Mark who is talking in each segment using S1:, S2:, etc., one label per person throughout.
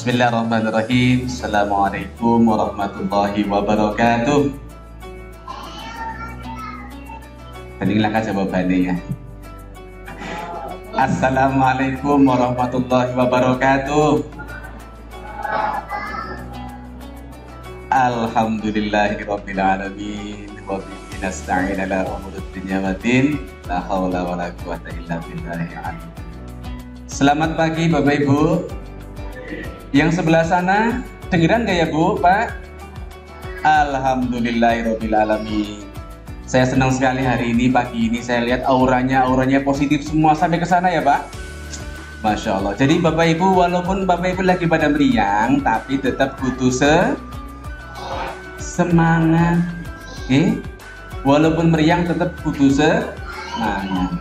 S1: Bismillahirrahmanirrahim. Assalamualaikum warahmatullahi wabarakatuh. Tadilah jawabannya ya. Assalamualaikum warahmatullahi wabarakatuh. Alhamdulillahirabbil alamin wa bihi nasta'in ala umurid dunya waddin. La haula wala quwwata illa billahil aliyyil. Selamat pagi Bapak Ibu. Yang sebelah sana dengeran gak ya Bu, Pak? Alhamdulillahirabbil alamin. Saya senang sekali hari ini, pagi ini saya lihat auranya positif semua sampai ke sana ya Pak. Masya Allah. Jadi Bapak Ibu, walaupun Bapak Ibu lagi pada meriang, tapi tetap butuh semangat. Walaupun meriang tetap butuh semangat.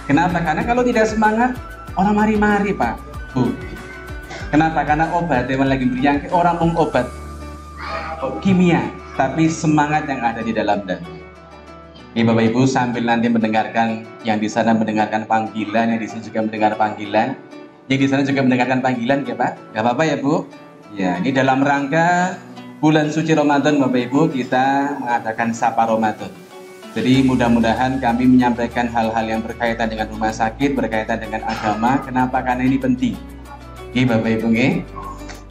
S1: Kenapa? Karena kalau tidak semangat, orang mari-mari Pak, Bu. Kenapa? Karena obat yang lagi meriang, orang mau obat kimia, tapi semangat yang ada di dalam dada. Bapak Ibu sambil nanti mendengarkan yang di sana mendengarkan panggilan, yang di sini juga mendengar panggilan, yang di sana juga mendengarkan panggilan ya Pak. Gak apa-apa ya Bu. Ya, ini dalam rangka bulan suci Ramadan Bapak Ibu, kita mengadakan Sapa Ramadan. Jadi mudah-mudahan kami menyampaikan hal-hal yang berkaitan dengan rumah sakit, berkaitan dengan agama. Kenapa? Karena ini penting. Bapak Ibu.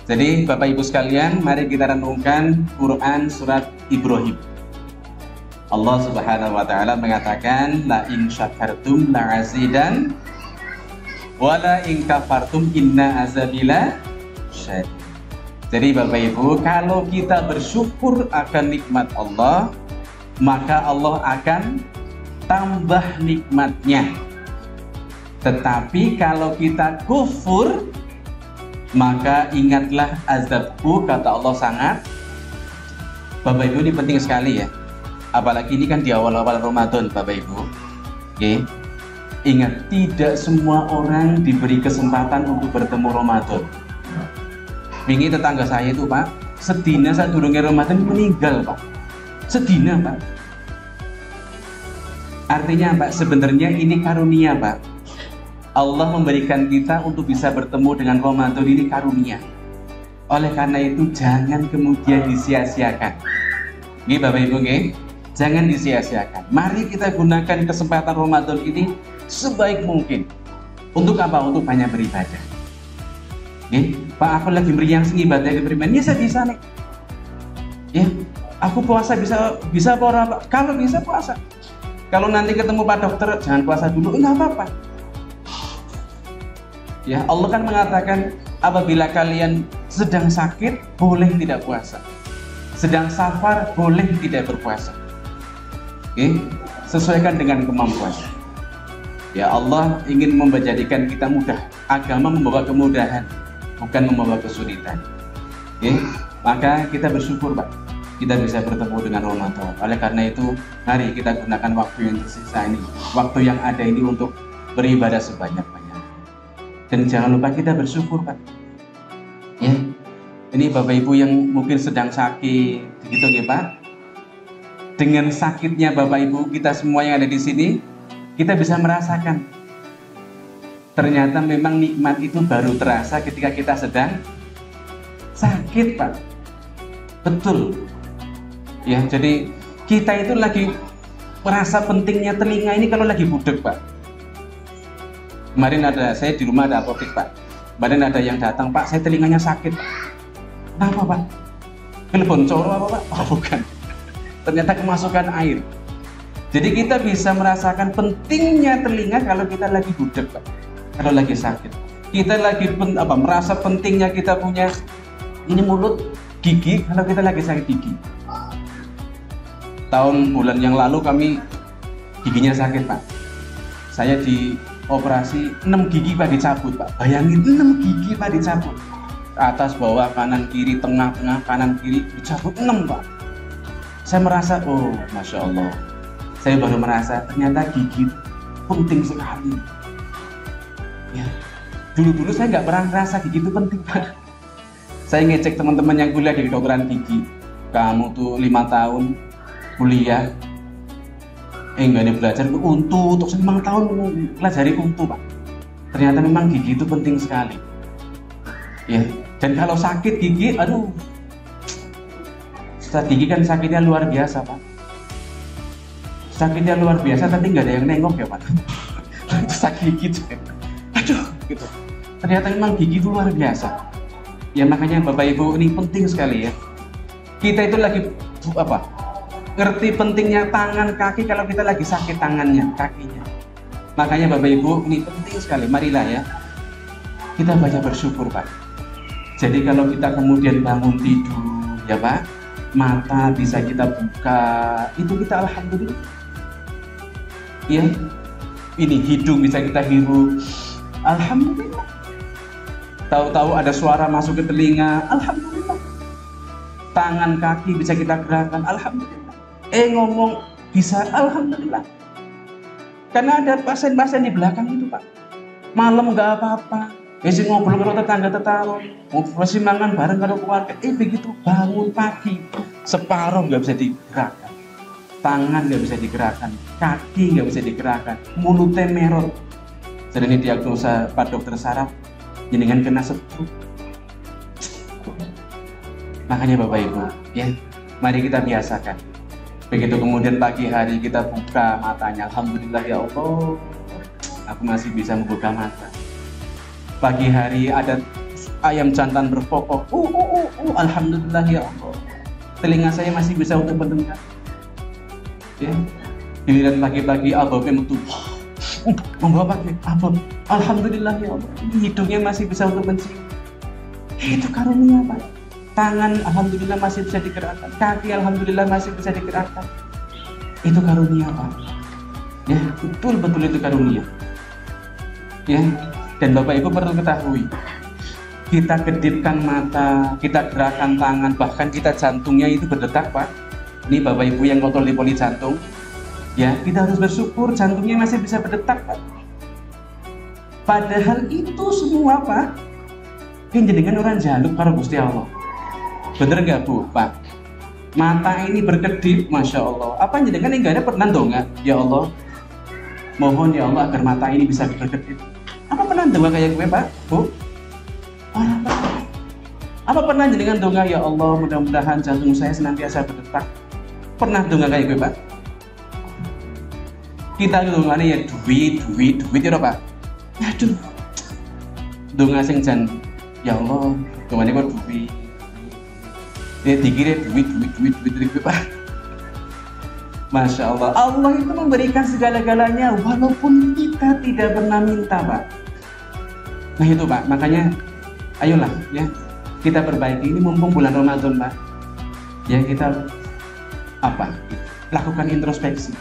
S1: Jadi Bapak Ibu sekalian, mari kita renungkan Quran surat Ibrahim. Allah Subhanahu wa taala mengatakan la in syakartum la azidan wa la in kafartum inna azabila syadid. Jadi Bapak Ibu, kalau kita bersyukur akan nikmat Allah, maka Allah akan tambah nikmatnya. Tetapi kalau kita kufur, maka ingatlah azabku, kata Allah sangat. Bapak Ibu, ini penting sekali ya. Apalagi ini kan di awal-awal Ramadan Bapak Ibu. Ingat, tidak semua orang diberi kesempatan untuk bertemu Ramadan. Ini tetangga saya itu Pak, sedina saat durungnya Ramadan meninggal Pak. Sedina Pak. Artinya Pak, sebenarnya ini karunia Pak. Allah memberikan kita untuk bisa bertemu dengan Ramadan, ini karunia. Oleh karena itu jangan kemudian disia-siakan. Bapak Ibu, jangan disia-siakan. Mari kita gunakan kesempatan Ramadan ini sebaik mungkin. Untuk apa? Untuk banyak beribadah. Pak, aku lagi meriang ibadah beribadah. Ya saya bisa nih. Ya, aku puasa bisa apa orang Pak? Kalau bisa puasa. Kalau nanti ketemu Pak Dokter jangan puasa dulu, enggak apa-apa. Ya, Allah kan mengatakan apabila kalian sedang sakit boleh tidak puasa, sedang safar boleh tidak berpuasa. Sesuaikan dengan kemampuan. Ya, Allah ingin menjadikan kita mudah. Agama membawa kemudahan, bukan membawa kesulitan. Maka kita bersyukur Pak, kita bisa bertemu dengan Ramadan. Oleh karena itu, mari kita gunakan waktu yang tersisa ini, waktu yang ada ini untuk beribadah sebanyak-banyaknya. Dan jangan lupa kita bersyukur Pak. Ya, ini Bapak Ibu yang mungkin sedang sakit, begitu ya Pak. Dengan sakitnya Bapak Ibu, kita semua yang ada di sini, kita bisa merasakan. Ternyata memang nikmat itu baru terasa ketika kita sedang sakit Pak. Betul. Ya, jadi kita itu lagi merasa pentingnya telinga ini kalau lagi budek Pak. Kemarin saya di rumah ada apotek Pak. Kemarin ada yang datang, Pak, saya telinganya sakit. Kenapa Pak? Telepon coro apa Pak? Oh bukan. Ternyata kemasukan air. Jadi kita bisa merasakan pentingnya telinga kalau kita lagi budek Pak. Kalau lagi sakit. Kita lagi merasa pentingnya kita punya ini mulut, gigi kalau kita lagi sakit gigi. Bulan yang lalu kami giginya sakit Pak. Saya operasi 6 gigi Pak dicabut Pak. Bayangin 6 gigi Pak dicabut. Atas, bawah, kanan, kiri, tengah, kanan, kiri dicabut 6 Pak. Saya merasa, oh Masya Allah. Saya baru merasa ternyata gigi penting sekali. Ya, dulu saya nggak pernah merasa gigi itu penting Pak. Saya ngecek teman-teman yang kuliah di kedokteran gigi. Kamu tuh 5 tahun kuliah, enggak ada belajar ke untu, untuk 5 tahun pelajari untu Pak. Ternyata memang gigi itu penting sekali. Ya, Dan kalau sakit gigi, aduh, Ustaz, gigi kan sakitnya luar biasa Pak. Sakitnya luar biasa, tapi nggak ada yang nengok ya Pak. Itu sakit gigi, aduh, gitu. Ternyata memang gigi itu luar biasa. Ya makanya Bapak Ibu ini penting sekali ya. Kita itu lagi ngerti pentingnya tangan kaki kalau kita lagi sakit tangannya, kakinya. Makanya Bapak Ibu ini penting sekali. Marilah ya, kita banyak bersyukur Pak. Jadi kalau kita kemudian bangun tidur ya Pak, mata bisa kita buka, itu kita alhamdulillah. Ya, ini hidung bisa kita hirup, alhamdulillah. Tahu-tahu ada suara masuk ke telinga, alhamdulillah. Tangan kaki bisa kita gerakkan, alhamdulillah. Ngomong bisa, alhamdulillah. Karena ada pasien-pasien di belakang itu Pak, malam nggak apa-apa, masih ngobrol kalau tetangga-tetangga, ngobrol mangan bareng kalau keluarga. Begitu bangun pagi, separuh nggak bisa digerakkan, tangan nggak bisa digerakkan, kaki nggak bisa digerakkan, mulutnya merot. Jadi ini diagnosa Pak Dokter Saraf, jenengan kena stroke. Makanya Bapak Ibu ya, mari kita biasakan. Begitu kemudian pagi hari kita buka matanya, alhamdulillah ya Allah, aku masih bisa membuka mata. Pagi hari ada ayam jantan berkokok, alhamdulillah ya Allah, telinga saya masih bisa untuk mendengar. Ya, giliran pagi-pagi ababnya metu, membawa pakai abab, alhamdulillah ya Allah, hidungnya masih bisa untuk mencium. Itu karunia Pak. Tangan alhamdulillah masih bisa digerakkan, kaki alhamdulillah masih bisa digerakkan. Itu karunia Pak. Ya, betul-betul itu karunia. Ya, dan Bapak Ibu perlu ketahui, kita kedipkan mata, kita gerakan tangan, bahkan kita jantungnya itu berdetak Pak. Ini Bapak Ibu yang kontrol poli jantung, ya kita harus bersyukur jantungnya masih bisa berdetak Pak. Padahal itu semua Pak, dengan orang jaluk karo Gusti Allah. Bener nggak Bu, Pak? Mata ini berkedip, Masya Allah. Apa jenengan yang nggak ada pernah donga? Ya Allah, mohon ya Allah agar mata ini bisa berkedip. Apa pernah donga kayak gue Pak, Bu? Apa pernah jenengan donga, ya Allah mudah-mudahan jantung saya senantiasa berdetak? Pernah donga kayak gue Pak? Kita dongane ya duit ya Pak. Aduh, donga sing jan, ya Allah, dongane kok duit. Ya dikira duit Pak. Masya Allah, Allah itu memberikan segala-galanya walaupun kita tidak pernah minta Pak. Nah itu Pak, makanya ayolah ya, kita perbaiki ini mumpung bulan Ramadan Pak. Ya kita lakukan introspeksi.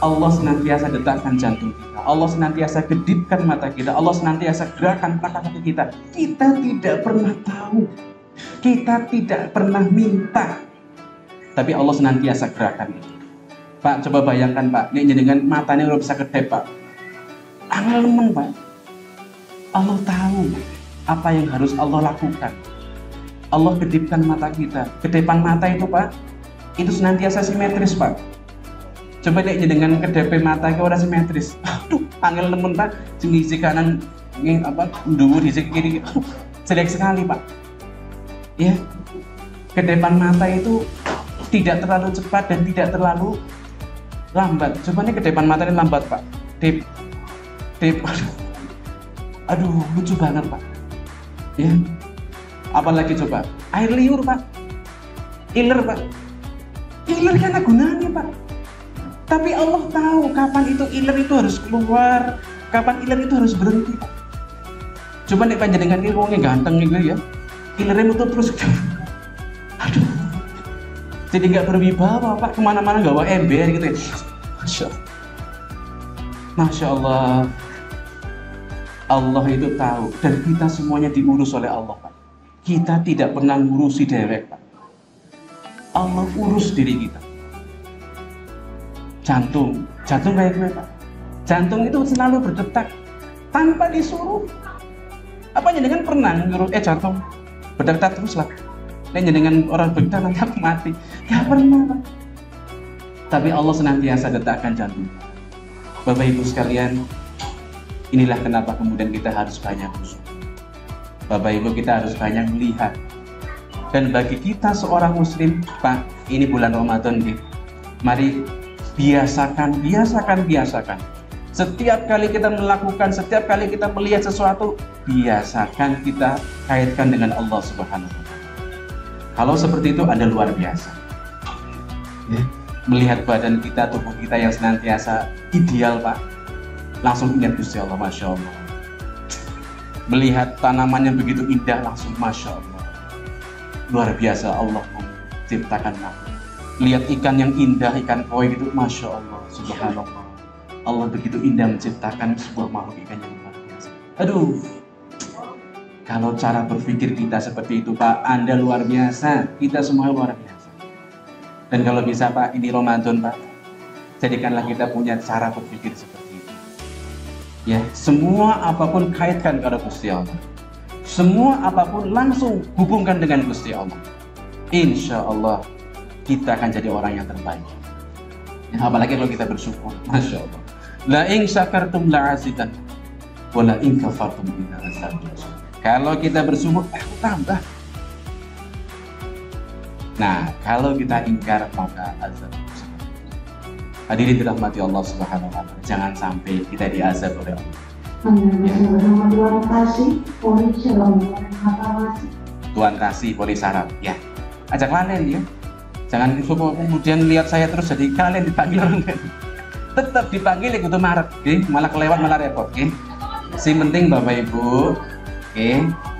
S1: Allah senantiasa detakkan jantung kita, Allah senantiasa kedipkan mata kita, Allah senantiasa gerakan kaki kita. Kita tidak pernah tahu, kita tidak pernah minta, tapi Allah senantiasa gerakan itu. Pak, coba bayangkan Pak, ini dengan matanya udah bisa kedip Pak, angel men Pak. Allah tahu apa yang harus Allah lakukan. Allah kedipkan mata kita. Kedipan mata itu Pak, itu senantiasa simetris Pak. Coba lihat dengan kedip mata itu udah simetris. Aduh, angel nemen Pak, sisi kanan dhuwur sisi kiri, jelek sekali Pak. Ya, kedipan mata itu tidak terlalu cepat dan tidak terlalu lambat. Coba nih kedipan mata ini lambat Pak. Dip, aduh lucu banget Pak. Ya, apalagi coba air liur Pak, iler Pak. Iler kan ada gunanya Pak. Tapi Allah tahu kapan itu iler itu harus keluar, kapan iler itu harus berhenti Pak. Coba nih panjenengan ini wongnya ganteng gitu ya, ilernya muter terus. Aduh, jadi nggak berwibawa Pak, kemana-mana gawa ember gitu ya. Masya Allah, Allah itu tahu dan kita semuanya diurus oleh Allah Pak. Kita tidak pernah ngurusi dewek Pak. Allah urus diri kita. Jantung kayak gue Pak. Jantung itu selalu berdetak tanpa disuruh. Apa jenengan pernah nyuruh jantung berdetak terus lah? Dengan orang berdetak nanti aku mati. Gak pernah Pak. Tapi Allah senantiasa detakkan jantung. Bapak Ibu sekalian, inilah kenapa kemudian kita harus banyak bersyukur. Bapak Ibu, kita harus banyak melihat. Dan bagi kita seorang muslim, Pak, ini bulan Ramadan nih. Mari biasakan. Setiap kali kita melakukan, setiap kali kita melihat sesuatu, biasakan kita kaitkan dengan Allah Subhanahu wa Ta'ala. Kalau seperti itu, Anda luar biasa. Ya. Melihat badan kita, tubuh kita yang senantiasa ideal, Pak. Langsung ingat Gusti Allah, Masya Allah. Melihat tanaman yang begitu indah, langsung Masya Allah. Luar biasa Allah menciptakan makhluk. Lihat ikan yang indah, ikan koi gitu, Masya Allah, Subhanallah. Allah begitu indah menciptakan sebuah makhluk ikan yang luar biasa. Aduh, kalau cara berpikir kita seperti itu, Pak, Anda luar biasa, kita semua luar biasa. Dan kalau bisa, Pak, ini Ramadan, Pak, jadikanlah kita punya cara berpikir seperti itu. Ya, semua apapun kaitkan kepada Gusti Allah. Semua apapun langsung hubungkan dengan Gusti Allah. Insya Allah kita akan jadi orang yang terbaik. Ya, apalagi kalau kita bersyukur, Masya Allah. La in syakartum la'azidan wa la in kafartum inna azabi. Kalau kita bersyukur, aku tambah. Nah, kalau kita ingkar, maka azab. Hadirin dirahmati Allah Subhanahu wa Ta'ala, jangan sampai kita diazab oleh Allah. Tuhan kasih polis Arab, ya. Ajak lalen ya. Jangan kemudian lihat saya terus jadi kalian dipanggil orang lain. Tetap dipanggil itu Maret, malah kelewat malah repot. Si penting Bapak Ibu,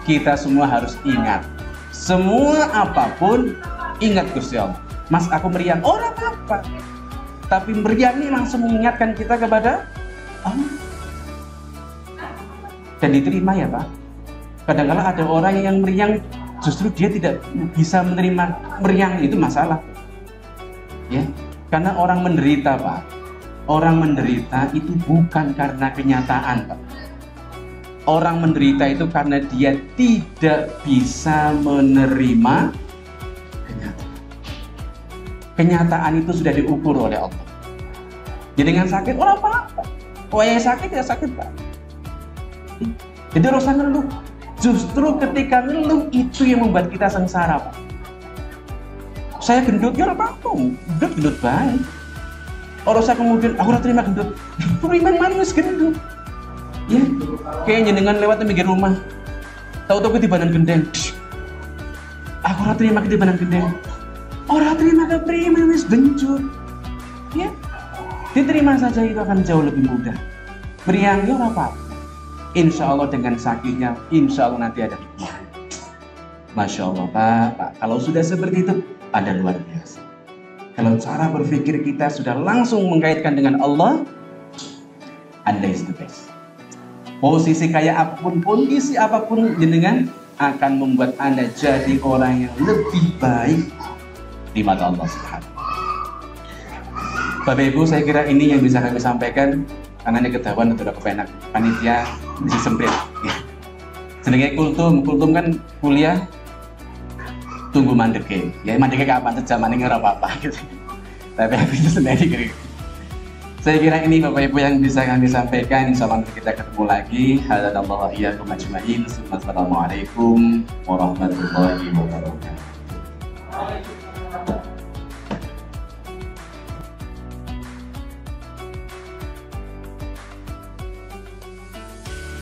S1: kita semua harus ingat. Semua apapun ingat Gusti Allah. Mas, aku meriang, orang apa? Tapi meriang ini langsung mengingatkan kita kepada Allah. Dan diterima ya Pak. Kadang-kadang ada orang yang meriang, justru dia tidak bisa menerima meriang, itu masalah. Ya, karena orang menderita Pak. Orang menderita itu bukan karena kenyataan, Pak. Orang menderita itu karena dia tidak bisa menerima kenyataan. Kenyataan itu sudah diukur oleh Allah. Jadi dengan sakit, oh apa-apa. Oh yang sakit ya sakit, Pak. Jadi harus ngeluh. Justru ketika ngeluh itu yang membuat kita sengsara, Pak. Saya gendut, ya apa-apa. Gendut baik. Orang saya kemudian, aku udah terima gendut. Terima manis gendut. Ya, kayak jenengan lewat di pinggir rumah. Tahu-tahu di badan gendeng. Aku udah terima di badan gendeng. Orang terima ke prima wis bencut. Ya, diterima saja itu akan jauh lebih mudah. Meriangnya apa? Insya Allah dengan sakitnya, insya Allah nanti ada hikmah. Masya Allah Pak, kalau sudah seperti itu, ada luar biasa. Kalau cara berpikir kita sudah langsung mengkaitkan dengan Allah, Anda is the best. Posisi kayak apapun, kondisi apapun jenengan akan membuat Anda jadi orang yang lebih baik di mata Allah Subhanahu. Bapak Ibu, saya kira ini yang bisa kami sampaikan karena ini ketahuan sudah kepenak panitia bisa semprit. Jenenge kultum kan kuliah tunggu mandeke. Ya mandeke kapan sejaman ini ora apa-apa gitu. Tapi habis itu sendiri gitu. Saya kira ini Bapak Ibu yang bisa kami sampaikan. Insyaallah kita ketemu lagi. Hadanallahu wa iyyakum ajmain. Assalamualaikum warahmatullahi wabarakatuh.